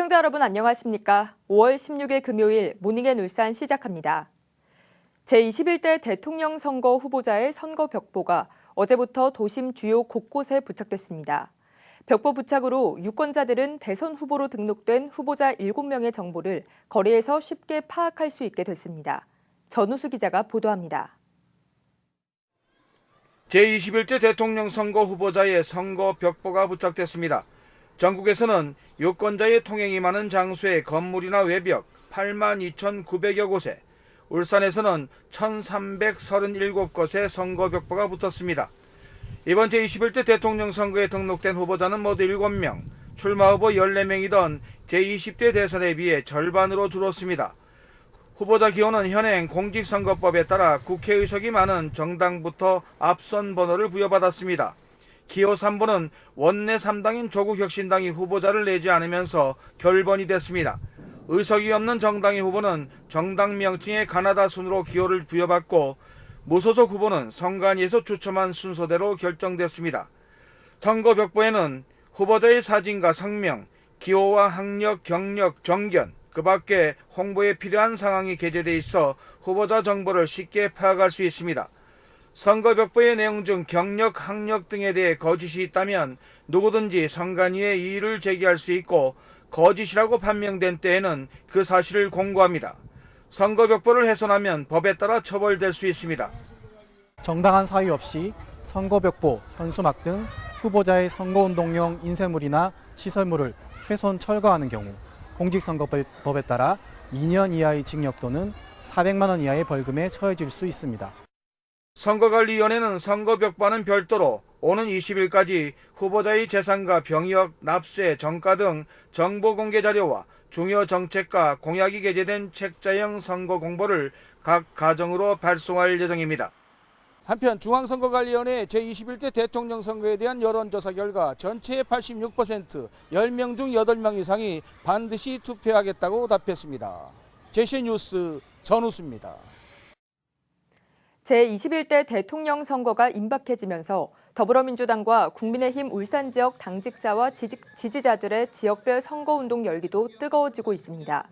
시청자 여러분 안녕하십니까? 5월 16일 금요일 모닝앤 울산 시작합니다. 제21대 대통령 선거 후보자의 선거 벽보가 어제부터 도심 주요 곳곳에 부착됐습니다. 벽보 부착으로 유권자들은 대선 후보로 등록된 후보자 7명의 정보를 거리에서 쉽게 파악할 수 있게 됐습니다. 전우수 기자가 보도합니다. 제21대 대통령 선거 후보자의 선거 벽보가 부착됐습니다. 전국에서는 유권자의 통행이 많은 장소의 건물이나 외벽 82,900여 곳에, 울산에서는 1,337곳에 선거 벽보가 붙었습니다. 이번 제21대 대통령 선거에 등록된 후보자는 모두 7명, 출마 후보 14명이던 제20대 대선에 비해 절반으로 줄었습니다. 후보자 기호는 현행 공직선거법에 따라 국회의석이 많은 정당부터 앞선 번호를 부여받았습니다. 기호 3번은 원내 3당인 조국혁신당이 후보자를 내지 않으면서 결번이 됐습니다. 의석이 없는 정당의 후보는 정당 명칭의 가나다 순으로 기호를 부여받고, 무소속 후보는 선관위에서 추첨한 순서대로 결정됐습니다. 선거 벽보에는 후보자의 사진과 성명, 기호와 학력, 경력, 정견, 그 밖에 홍보에 필요한 사항이 게재돼 있어 후보자 정보를 쉽게 파악할 수 있습니다. 선거 벽보의 내용 중 경력, 학력 등에 대해 거짓이 있다면 누구든지 선관위에 이의를 제기할 수 있고, 거짓이라고 판명된 때에는 그 사실을 공고합니다. 선거 벽보를 훼손하면 법에 따라 처벌될 수 있습니다. 정당한 사유 없이 선거 벽보, 현수막 등 후보자의 선거운동용 인쇄물이나 시설물을 훼손 철거하는 경우 공직선거법에 따라 2년 이하의 징역 또는 400만 원 이하의 벌금에 처해질 수 있습니다. 선거관리위원회는 선거 벽보와는 별도로 오는 20일까지 후보자의 재산과 병역, 납세, 정가 등 정보 공개 자료와 중요 정책과 공약이 게재된 책자형 선거 공보를 각 가정으로 발송할 예정입니다. 한편 중앙선거관리위원회 제21대 대통령 선거에 대한 여론조사 결과 전체의 86%, 10명 중 8명 이상이 반드시 투표하겠다고 답했습니다. 제시뉴스 전우수입니다. 제21대 대통령 선거가 임박해지면서 더불어민주당과 국민의힘 울산 지역 당직자와 지지자들의 지역별 선거운동 열기도 뜨거워지고 있습니다.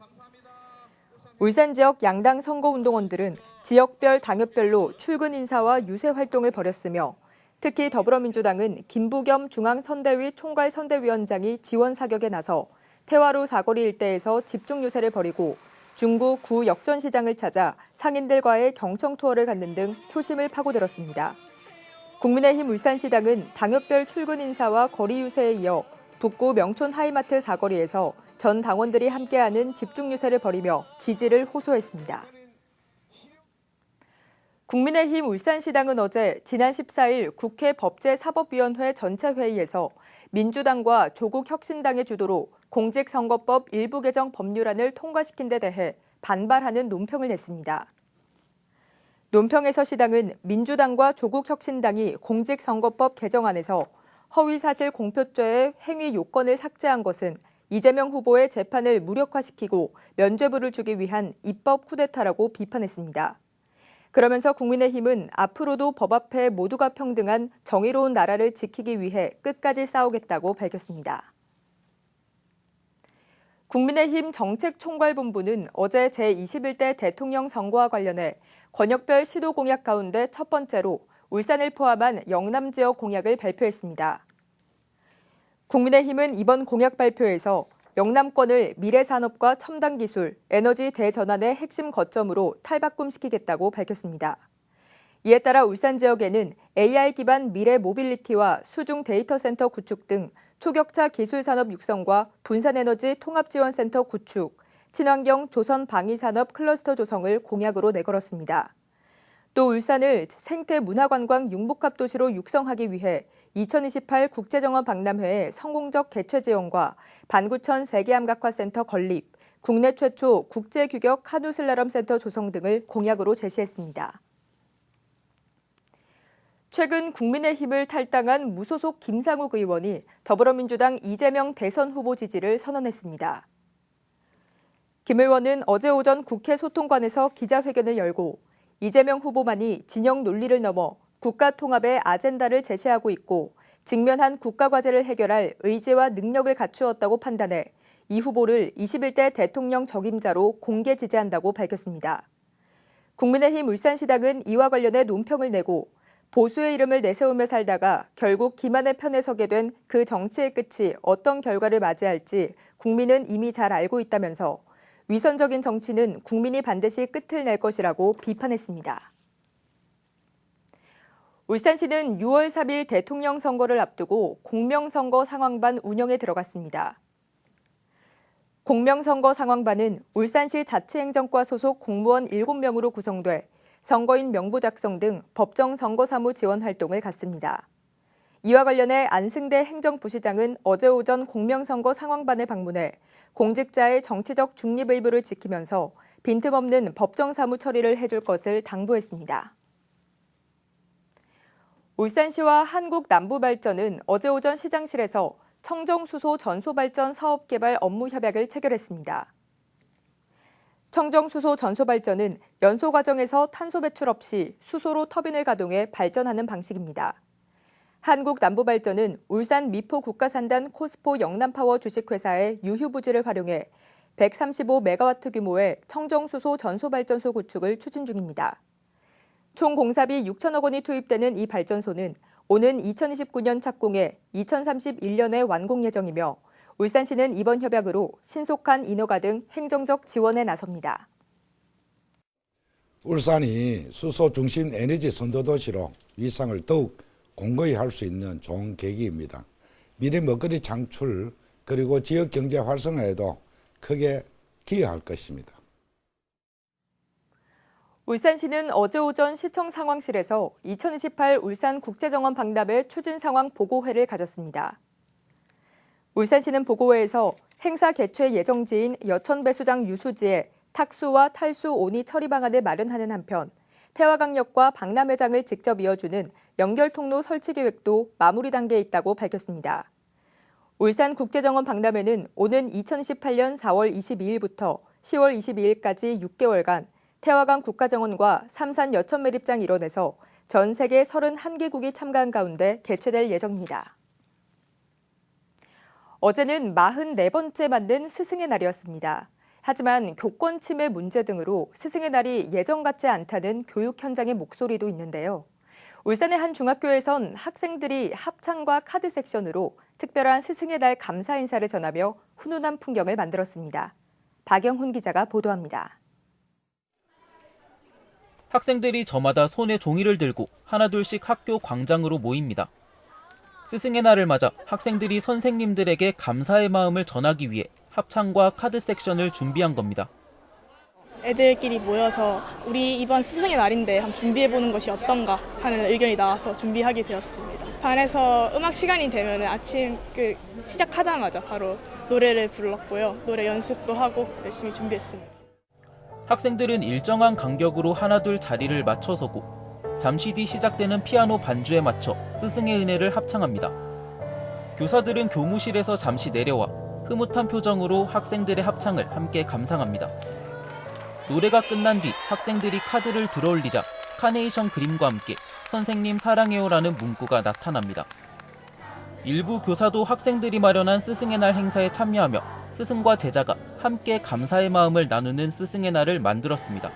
울산 지역 양당 선거운동원들은 지역별 당협별로 출근 인사와 유세 활동을 벌였으며, 특히 더불어민주당은 김부겸 중앙선대위 총괄선대위원장이 지원 사격에 나서 태화로 사거리 일대에서 집중 유세를 벌이고, 중구 구 역전시장을 찾아 상인들과의 경청 투어를 갖는 등 표심을 파고들었습니다. 국민의힘 울산시당은 당협별 출근 인사와 거리 유세에 이어 북구 명촌 하이마트 사거리에서 전 당원들이 함께하는 집중 유세를 벌이며 지지를 호소했습니다. 국민의힘 울산시당은 어제 지난 14일 국회 법제사법위원회 전체 회의에서 민주당과 조국혁신당의 주도로 공직선거법 일부 개정 법률안을 통과시킨 데 대해 반발하는 논평을 냈습니다. 논평에서 시당은 민주당과 조국혁신당이 공직선거법 개정안에서 허위사실 공표죄의 행위 요건을 삭제한 것은 이재명 후보의 재판을 무력화시키고 면죄부를 주기 위한 입법 쿠데타라고 비판했습니다. 그러면서 국민의힘은 앞으로도 법 앞에 모두가 평등한 정의로운 나라를 지키기 위해 끝까지 싸우겠다고 밝혔습니다. 국민의힘 정책총괄본부는 어제 제21대 대통령 선거와 관련해 권역별 시도 공약 가운데 첫 번째로 울산을 포함한 영남 지역 공약을 발표했습니다. 국민의힘은 이번 공약 발표에서 영남권을 미래산업과 첨단기술, 에너지 대전환의 핵심 거점으로 탈바꿈시키겠다고 밝혔습니다. 이에 따라 울산 지역에는 AI 기반 미래 모빌리티와 수중 데이터 센터 구축 등 초격차 기술산업 육성과 분산에너지 통합지원센터 구축, 친환경 조선 방위산업 클러스터 조성을 공약으로 내걸었습니다. 또 울산을 생태문화관광 융복합 도시로 육성하기 위해 2028 국제정원 박람회의 성공적 개최 지원과 반구천 세계암각화센터 건립, 국내 최초 국제규격 카누슬라럼 센터 조성 등을 공약으로 제시했습니다. 최근 국민의힘을 탈당한 무소속 김상욱 의원이 더불어민주당 이재명 대선 후보 지지를 선언했습니다. 김 의원은 어제 오전 국회 소통관에서 기자회견을 열고 이재명 후보만이 진영 논리를 넘어 국가 통합의 아젠다를 제시하고 있고 직면한 국가 과제를 해결할 의지와 능력을 갖추었다고 판단해 이 후보를 21대 대통령 적임자로 공개 지지한다고 밝혔습니다. 국민의힘 울산시당은 이와 관련해 논평을 내고 보수의 이름을 내세우며 살다가 결국 김한의 편에 서게 된 그 정치의 끝이 어떤 결과를 맞이할지 국민은 이미 잘 알고 있다면서 위선적인 정치는 국민이 반드시 끝을 낼 것이라고 비판했습니다. 울산시는 6월 3일 대통령 선거를 앞두고 공명선거 상황반 운영에 들어갔습니다. 공명선거 상황반은 울산시 자치행정과 소속 공무원 7명으로 구성돼 선거인 명부 작성 등 법정 선거사무 지원 활동을 갖습니다. 이와 관련해 안승대 행정부시장은 어제 오전 공명선거 상황반에 방문해 공직자의 정치적 중립 의무를 지키면서 빈틈없는 법정 사무 처리를 해줄 것을 당부했습니다. 울산시와 한국남부발전은 어제 오전 시장실에서 청정수소 전소발전 사업개발 업무 협약을 체결했습니다. 청정수소 전소발전은 연소 과정에서 탄소 배출 없이 수소로 터빈을 가동해 발전하는 방식입니다. 한국남부발전은 울산 미포 국가산단 코스포 영남파워 주식회사의 유휴부지를 활용해 135메가와트 규모의 청정수소 전소발전소 구축을 추진 중입니다. 총 공사비 6천억 원이 투입되는 이 발전소는 오는 2029년 착공해 2031년에 완공 예정이며 울산시는 이번 협약으로 신속한 인허가 등 행정적 지원에 나섭니다. 울산이 수소 중심 에너지 선도도시로 위상을 더욱 공고히 할 수 있는 좋은 계기입니다. 미래 먹거리 창출 그리고 지역 경제 활성화에도 크게 기여할 것입니다. 울산시는 어제 오전 시청 상황실에서 2028 울산국제정원 박람회 추진 상황 보고회를 가졌습니다. 울산시는 보고회에서 행사 개최 예정지인 여천배수장 유수지에 탁수와 탈수 온이 처리 방안을 마련하는 한편 태화강역과 박람회장을 직접 이어주는 연결통로 설치 계획도 마무리 단계에 있다고 밝혔습니다. 울산국제정원 박람회는 오는 2028년 4월 22일부터 10월 22일까지 6개월간 태화강 국가정원과 삼산 여천매립장 일원에서 전 세계 31개국이 참가한 가운데 개최될 예정입니다. 어제는 44번째 맞는 스승의 날이었습니다. 하지만 교권 침해 문제 등으로 스승의 날이 예전 같지 않다는 교육 현장의 목소리도 있는데요. 울산의 한 중학교에선 학생들이 합창과 카드 섹션으로 특별한 스승의 날 감사 인사를 전하며 훈훈한 풍경을 만들었습니다. 박영훈 기자가 보도합니다. 학생들이 저마다 손에 종이를 들고 하나둘씩 학교 광장으로 모입니다. 스승의 날을 맞아 학생들이 선생님들에게 감사의 마음을 전하기 위해 합창과 카드 섹션을 준비한 겁니다. 애들끼리 모여서 우리 이번 스승의 날인데 한번 준비해보는 것이 어떤가 하는 의견이 나와서 준비하게 되었습니다. 반에서 음악 시간이 되면 아침 시작하자마자 바로 노래를 불렀고요. 노래 연습도 하고 열심히 준비했습니다. 학생들은 일정한 간격으로 하나둘 자리를 맞춰 서고 잠시 뒤 시작되는 피아노 반주에 맞춰 스승의 은혜를 합창합니다. 교사들은 교무실에서 잠시 내려와 흐뭇한 표정으로 학생들의 합창을 함께 감상합니다. 노래가 끝난 뒤 학생들이 카드를 들어올리자 카네이션 그림과 함께 선생님 사랑해요라는 문구가 나타납니다. 일부 교사도 학생들이 마련한 스승의 날 행사에 참여하며 스승과 제자가 함께 감사의 마음을 나누는 스승의 날을 만들었습니다.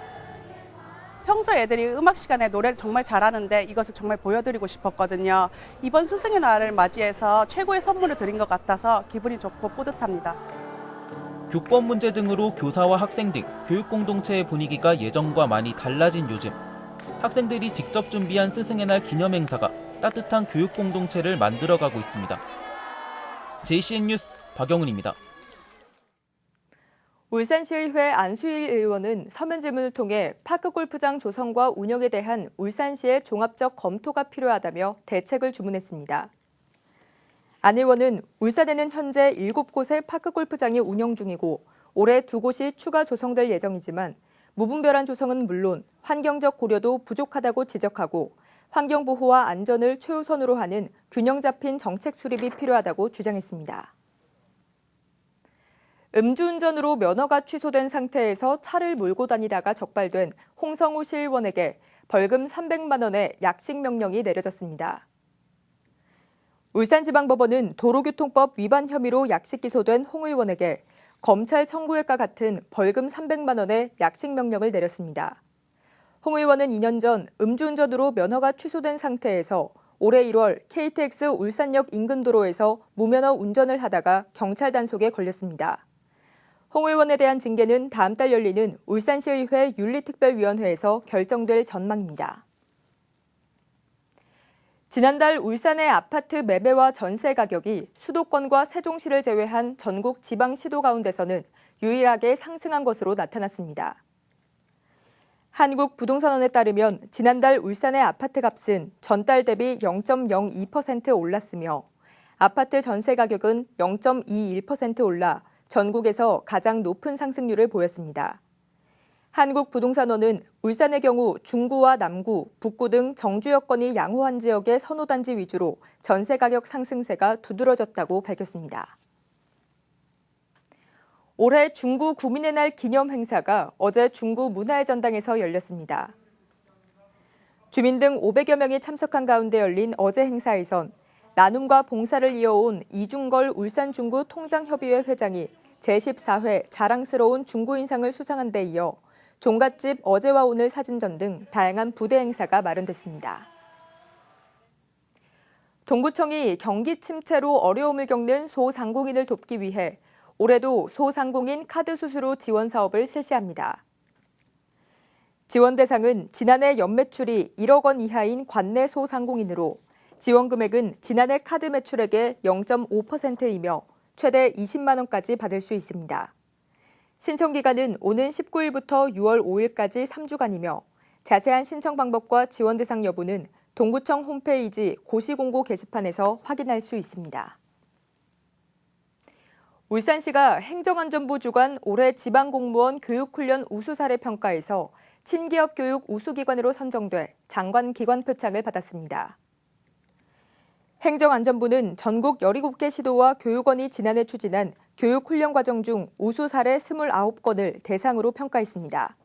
평소에 애들이 음악 시간에 노래를 정말 잘하는데 이것을 정말 보여드리고 싶었거든요. 이번 스승의 날을 맞이해서 최고의 선물을 드린 것 같아서 기분이 좋고 뿌듯합니다. 교권 문제 등으로 교사와 학생 등 교육 공동체의 분위기가 예전과 많이 달라진 요즘, 학생들이 직접 준비한 스승의 날 기념 행사가 따뜻한 교육 공동체를 만들어가고 있습니다. JCN 뉴스 박영훈입니다. 울산시의회 안수일 의원은 서면 질문을 통해 파크골프장 조성과 운영에 대한 울산시의 종합적 검토가 필요하다며 대책을 주문했습니다. 안 의원은 울산에는 현재 7곳의 파크골프장이 운영 중이고 올해 2곳이 추가 조성될 예정이지만 무분별한 조성은 물론 환경적 고려도 부족하다고 지적하고 환경보호와 안전을 최우선으로 하는 균형 잡힌 정책 수립이 필요하다고 주장했습니다. 음주운전으로 면허가 취소된 상태에서 차를 몰고 다니다가 적발된 홍성우 시의원에게 벌금 300만 원의 약식 명령이 내려졌습니다. 울산지방법원은 도로교통법 위반 혐의로 약식 기소된 홍 의원에게 검찰 청구액과 같은 벌금 300만 원의 약식 명령을 내렸습니다. 홍 의원은 2년 전 음주운전으로 면허가 취소된 상태에서 올해 1월 KTX 울산역 인근 도로에서 무면허 운전을 하다가 경찰 단속에 걸렸습니다. 홍 의원에 대한 징계는 다음 달 열리는 울산시의회 윤리특별위원회에서 결정될 전망입니다. 지난달 울산의 아파트 매매와 전세 가격이 수도권과 세종시를 제외한 전국 지방시도 가운데서는 유일하게 상승한 것으로 나타났습니다. 한국부동산원에 따르면 지난달 울산의 아파트 값은 전달 대비 0.02% 올랐으며 아파트 전세 가격은 0.21% 올라 전국에서 가장 높은 상승률을 보였습니다. 한국부동산원은 울산의 경우 중구와 남구, 북구 등 정주 여건이 양호한 지역의 선호단지 위주로 전세 가격 상승세가 두드러졌다고 밝혔습니다. 올해 중구 구민의 날 기념 행사가 어제 중구 문화의 전당에서 열렸습니다. 주민 등 500여 명이 참석한 가운데 열린 어제 행사에선 나눔과 봉사를 이어온 이중걸 울산 중구 통장협의회 회장이 제14회 자랑스러운 중구 인상을 수상한 데 이어 종갓집 어제와 오늘 사진전 등 다양한 부대 행사가 마련됐습니다. 동구청이 경기 침체로 어려움을 겪는 소상공인을 돕기 위해 올해도 소상공인 카드 수수료 지원 사업을 실시합니다. 지원 대상은 지난해 연매출이 1억 원 이하인 관내 소상공인으로 지원 금액은 지난해 카드 매출액의 0.5%이며 최대 20만 원까지 받을 수 있습니다. 신청 기간은 오는 19일부터 6월 5일까지 3주간이며 자세한 신청 방법과 지원 대상 여부는 동구청 홈페이지 고시공고 게시판에서 확인할 수 있습니다. 울산시가 행정안전부 주관 올해 지방공무원 교육훈련 우수사례 평가에서 친기업 교육 우수기관으로 선정돼 장관 기관 표창을 받았습니다. 행정안전부는 전국 17개 시도와 교육원이 지난해 추진한 교육훈련 과정 중 우수 사례 29건을 대상으로 평가했습니다.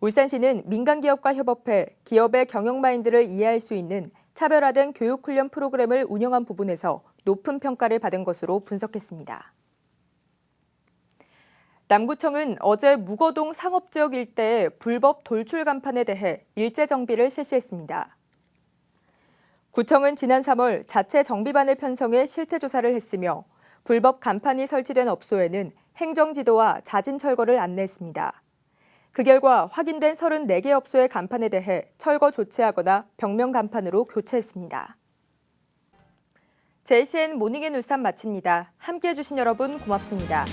울산시는 민간기업과 협업해 기업의 경영 마인드를 이해할 수 있는 차별화된 교육훈련 프로그램을 운영한 부분에서 높은 평가를 받은 것으로 분석했습니다. 남구청은 어제 묵어동 상업지역 일대의 불법 돌출 간판에 대해 일제 정비를 실시했습니다. 구청은 지난 3월 자체 정비반을 편성해 실태 조사를 했으며 불법 간판이 설치된 업소에는 행정지도와 자진 철거를 안내했습니다. 그 결과 확인된 34개 업소의 간판에 대해 철거 조치하거나 벽면 간판으로 교체했습니다. JCN 모닝앤 울산 마칩니다. 함께해 주신 여러분 고맙습니다.